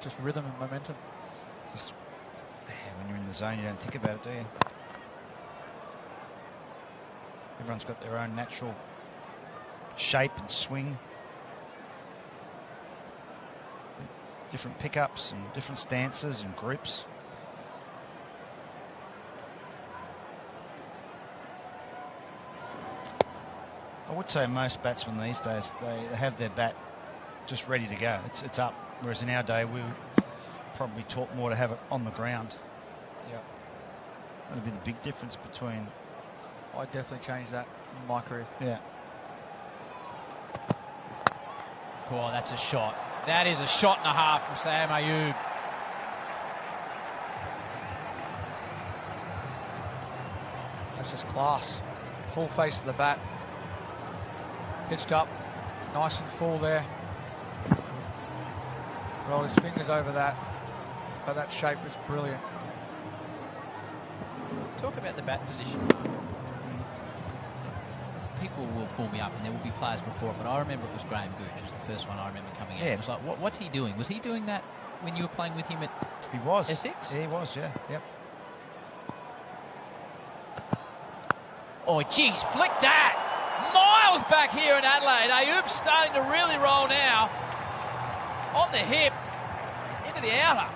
just rhythm and momentum. Just, when you're in the zone, you don't think about it, do you? Everyone's got their own natural shape and swing. Different pickups and different stances and grips. I would say most batsmen these days, they have their bat just ready to go. It's up. Whereas in our day, we were probably taught more to have it on the ground. Yeah. That would be the big difference between... I'd definitely change that in my career. Yeah. Oh, that's a shot. That is a shot and a half from Sam Ayub. That's just class. Full face of the bat. Pitched up. Nice and full there. Rolled his fingers over that. But that shape was brilliant. Talk about the bat position. People will pull me up, and there will be players before it, but I remember it was Graham Gooch was the first one I remember coming out. Yeah. It was like, what's he doing? Was he doing that when you were playing with him at He was. Essex? Yeah, he was, yeah. Yep. Oh, geez, flick that! Miles back here in Adelaide. Ayub's starting to really roll now. On the hip, into the outer.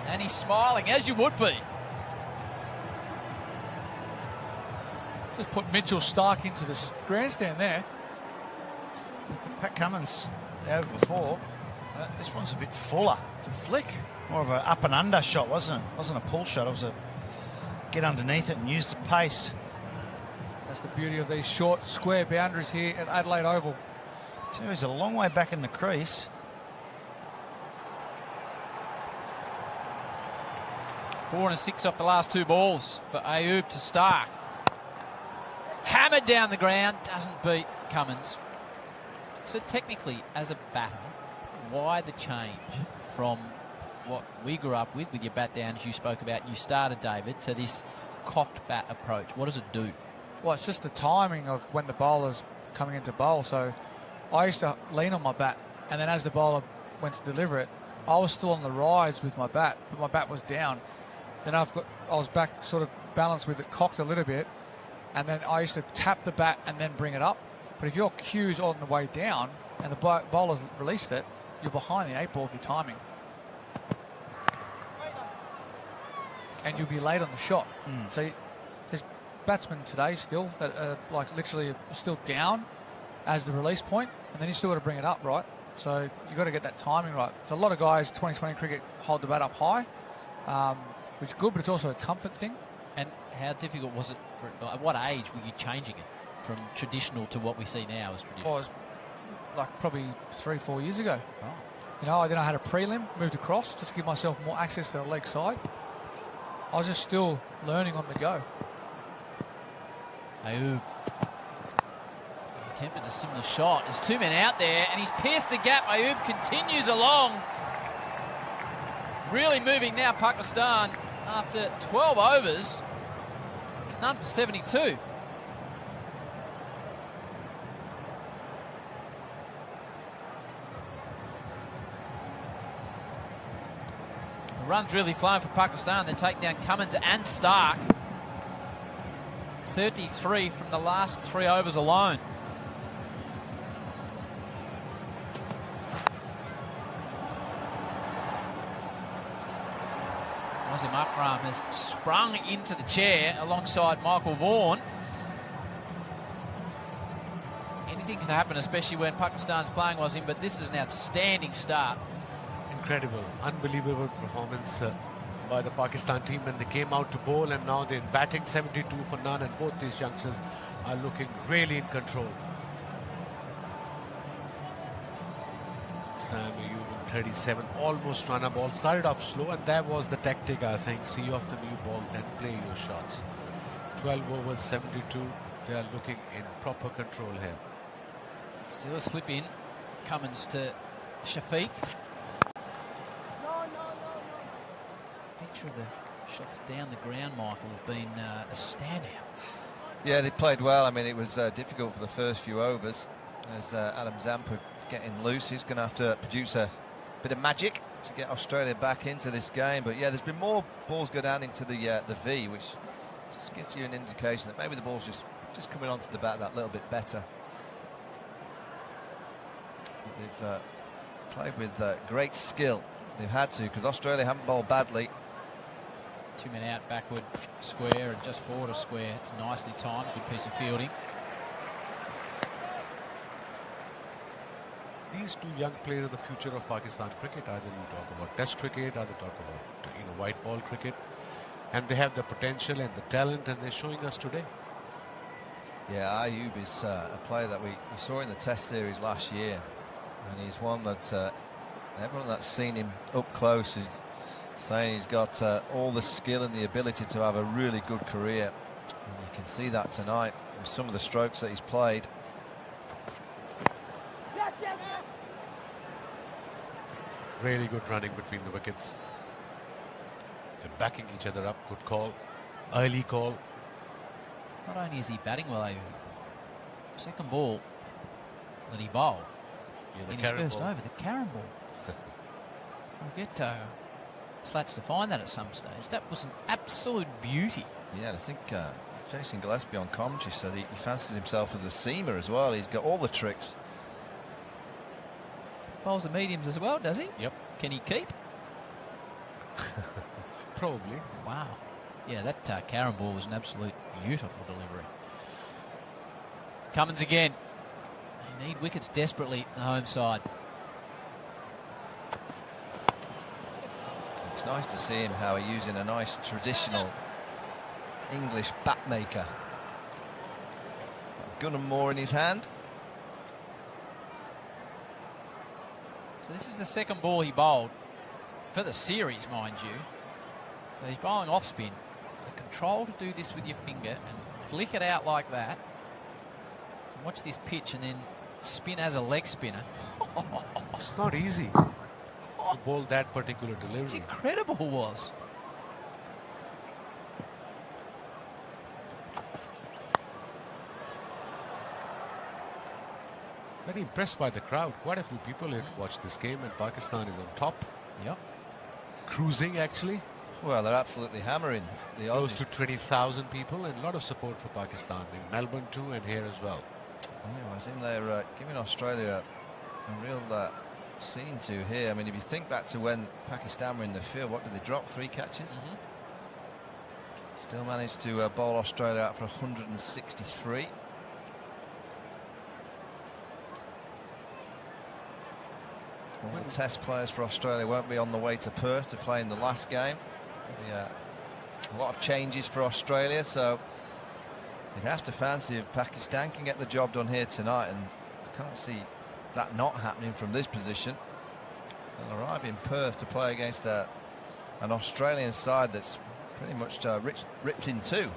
And he's smiling, as you would be. Just put Mitchell Stark into the grandstand there. Pat Cummins over before. This one's a bit fuller. It's a flick. More of an up and under shot, wasn't it? It wasn't a pull shot. It was a get underneath it and use the pace. That's the beauty of these short square boundaries here at Adelaide Oval. So he's a long way back in the crease. 4 and 6 off the last 2 balls for Ayub to Stark. Hammered down the ground, doesn't beat Cummins. So technically, as a batter, why the change from what we grew up with your bat down, as you spoke about, you started, David, to this cocked bat approach? What does it do? Well, it's just the timing of when the bowler's coming into bowl. So I used to lean on my bat, and then as the bowler went to deliver it, I was still on the rise with my bat, but my bat was down. Then I was back sort of balanced with it, cocked a little bit, and then I used to tap the bat and then bring it up. But if your cue's on the way down and the bowler's released it, you're behind the 8 ball of your timing. And you'll be late on the shot. So there's batsmen today still that are like literally still down as the release point, and then you still got to bring it up, right? So you've got to get that timing right. So a lot of guys, 2020 cricket, hold the bat up high, which is good, but it's also a comfort thing. And how difficult was it at what age were you changing it from traditional to what we see now as traditional? Well, it was like probably 3-4 years ago. Oh. You know, then I had a prelim, moved across, just to give myself more access to the leg side. I was just still learning on the go. Ayub attempted a similar shot. There's 2 men out there, and he's pierced the gap. Ayub continues along. Really moving now, Pakistan, after 12 overs. None for 72. The run's really flowing for Pakistan. They take down Cummins and Stark. 33 from the last 3 overs alone. Nazim Akram has sprung into the chair alongside Michael Vaughan. Anything can happen, especially when Pakistan's playing Wazim, but this is an outstanding start. Incredible, unbelievable performance by the Pakistan team when they came out to bowl, and now they're batting 72 for none, and both these youngsters are looking really in control. Sam Ayub in 37, almost run a ball, started off slow, and that was the tactic, I think. See off the new ball, then play your shots. 12 overs, 72, they are looking in proper control here. Still a slip in. Cummins to Shafiq. Picture of the shots down the ground, Michael, have been a standout. Yeah, they played well. I mean, it was difficult for the first few overs as Adam Zampa getting loose. He's going to have to produce a bit of magic to get Australia back into this game. But yeah, there's been more balls go down into the V, which just gives you an indication that maybe the ball's just coming onto the bat that little bit better. They've played with great skill. They've had to, because Australia haven't bowled badly. 2 men out, backward, square, and just forward of square. It's nicely timed, good piece of fielding. These two young players are the future of Pakistan cricket. Either you talk about Test cricket, either talk about white ball cricket, and they have the potential and the talent, and they're showing us today. Yeah, Ayub is a player that we saw in the Test series last year, and he's one that everyone that's seen him up close is saying he's got all the skill and the ability to have a really good career. And you can see that tonight with some of the strokes that he's played. Really good running between the wickets. They're backing each other up. Good call. Early call. Not only is he batting well, second ball that he bowled in his first over, the Karen ball. I'll get Slats to find that at some stage. That was an absolute beauty. Yeah, and I think Jason Gillespie on commentary said he fancies himself as a seamer as well. He's got all the tricks. Bowls the mediums as well, does he? Yep. Can he keep? Probably. Wow. Yeah, that Karen ball was an absolute beautiful delivery. Cummins again. They need wickets desperately, the home side. It's nice to see him how he's using a nice traditional English bat maker. Gunn and Moore in his hand. So this is the second ball he bowled for the series, mind you. So he's bowling off spin. The control to do this with your finger and flick it out like that. And watch this pitch and then spin as a leg spinner. It's not easy to bowl that particular delivery. It's incredible, was. Very impressed by the crowd. Quite a few people here to watch this game, and Pakistan is on top. Yep. Cruising, actually. Well, they're absolutely hammering the Close Aussies. to 20,000 people, and a lot of support for Pakistan in Melbourne too, and here as well. I think they're giving Australia a real scene to here. I mean, if you think back to when Pakistan were in the field, what did they drop? 3 catches? Still managed to bowl Australia out for 163. All the test players for Australia won't be on the way to Perth to play in the last game. A lot of changes for Australia, so you'd have to fancy if Pakistan can get the job done here tonight, and I can't see that not happening from this position. They'll arrive in Perth to play against an Australian side that's pretty much ripped in two.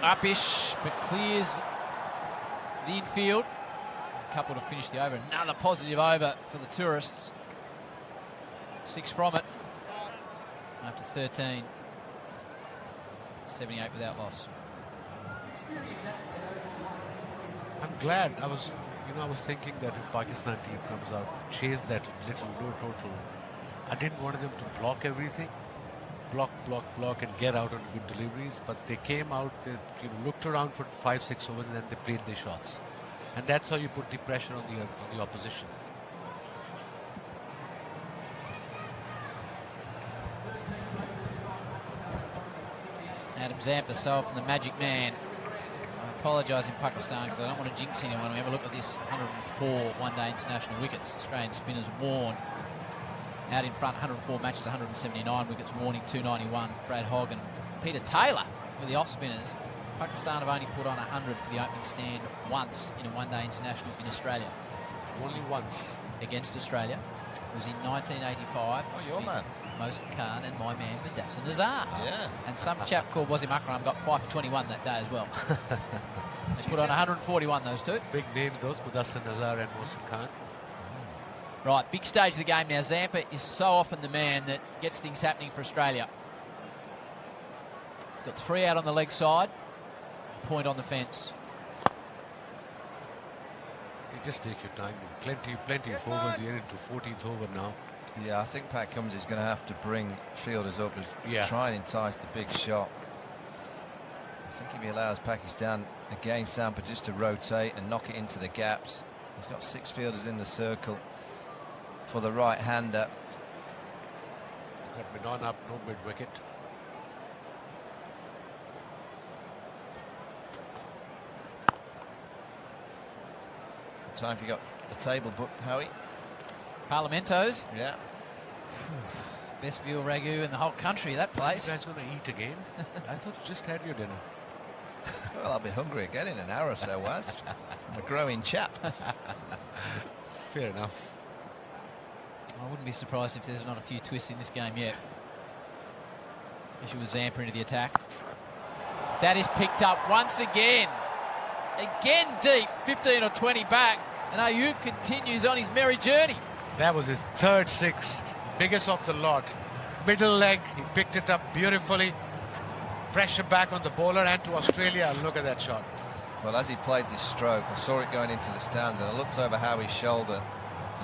Upish, but clears the infield. A couple to finish the over. Another positive over for the tourists. 6 from it after 13. 78 without loss. I'm glad. I was thinking that if Pakistan team comes out, chase that little low total. I didn't want them to block everything. Block, and get out on good deliveries. But they came out, they looked around for 5-6 overs, and then they played their shots. And that's how you put the pressure on the opposition. Adam Zampa self and the Magic Man. I apologise in Pakistan because I don't want to jinx anyone. We have a look at this 104 one-day international wickets. Australian spinners worn out in front, 104 matches, 179 wickets, Warning 291. Brad Hogg and Peter Taylor for the off-spinners. Pakistan have only put on 100 for the opening stand once in a one-day international in Australia. Only once. Against Australia. It was in 1985. Oh, your man. Mohsin Khan and my man Madassin Nazar. Yeah. And some chap called Wasim Akram got 5 for 21 that day as well. They put on 141, those two. Big names, those, Madassin Nazar and Mohsin Khan. Right, big stage of the game now. Zampa is so often the man that gets things happening for Australia. He's got 3 out on the leg side. point on the fence. You just take your time. Plenty of overs. You're into 14th over now. Yeah, I think Pat Cummins is going to have to bring fielders up and try and entice the big shot. I think if he allows Pakistan again, Sampa, just to rotate and knock it into the gaps. He's got 6 fielders in the circle for the right-hander. Got Menon up, no mid-wicket. Time if you got the table booked, Howie. Parlamentos. Yeah. Best veal ragu in the whole country, that place. You guys going to eat again? I thought you just had your dinner. Well, I'll be hungry again in an hour or so, Waz. I'm a growing chap. Fair enough. I wouldn't be surprised if there's not a few twists in this game yet. Especially with Zampa into the attack. That is picked up once again. Again deep, 15 or 20 back. And Ayub continues on his merry journey. That was his third sixth. Biggest of the lot. Middle leg, he picked it up beautifully. Pressure back on the bowler and to Australia. Look at that shot. Well, as he played this stroke, I saw it going into the stands and I looked over Howie's shoulder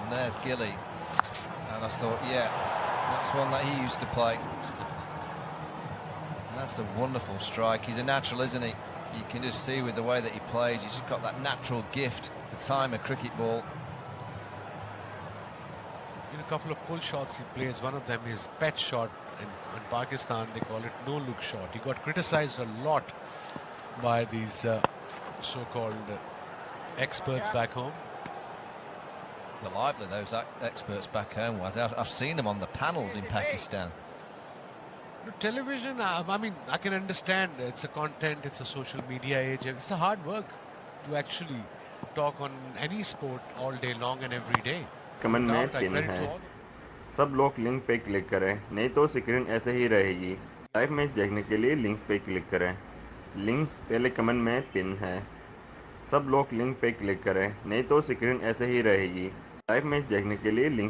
and there's Gilly. And I thought, yeah, that's one that he used to play. And that's a wonderful strike. He's a natural, isn't he? You can just see with the way that he plays, he's just got that natural gift to time a cricket ball. In a couple of pull shots he plays, one of them is pet shot. In Pakistan, they call it no-look shot. He got criticized a lot by these so-called experts back home. They're lively, those experts back home. I've seen them on the panels in Pakistan. Television, I mean, I can understand it's a content, it's a social media age. It's a hard work to actually talk on any sport all day long and every day. Comment में Doubt, I pin credit to है। all. सब लोग link पे click करें, नहीं तो screen ऐसे ही रहेगी। लाइव मैच देखने के लिए लिंक पे क्लिक करें। लिंक पहले कमेंट में पिन है। सब लोग लिंक पे क्लिक करें, नहीं तो स्क्रीन ऐसे ही रहेगी। लाइव मैच देखने के लिए लिंक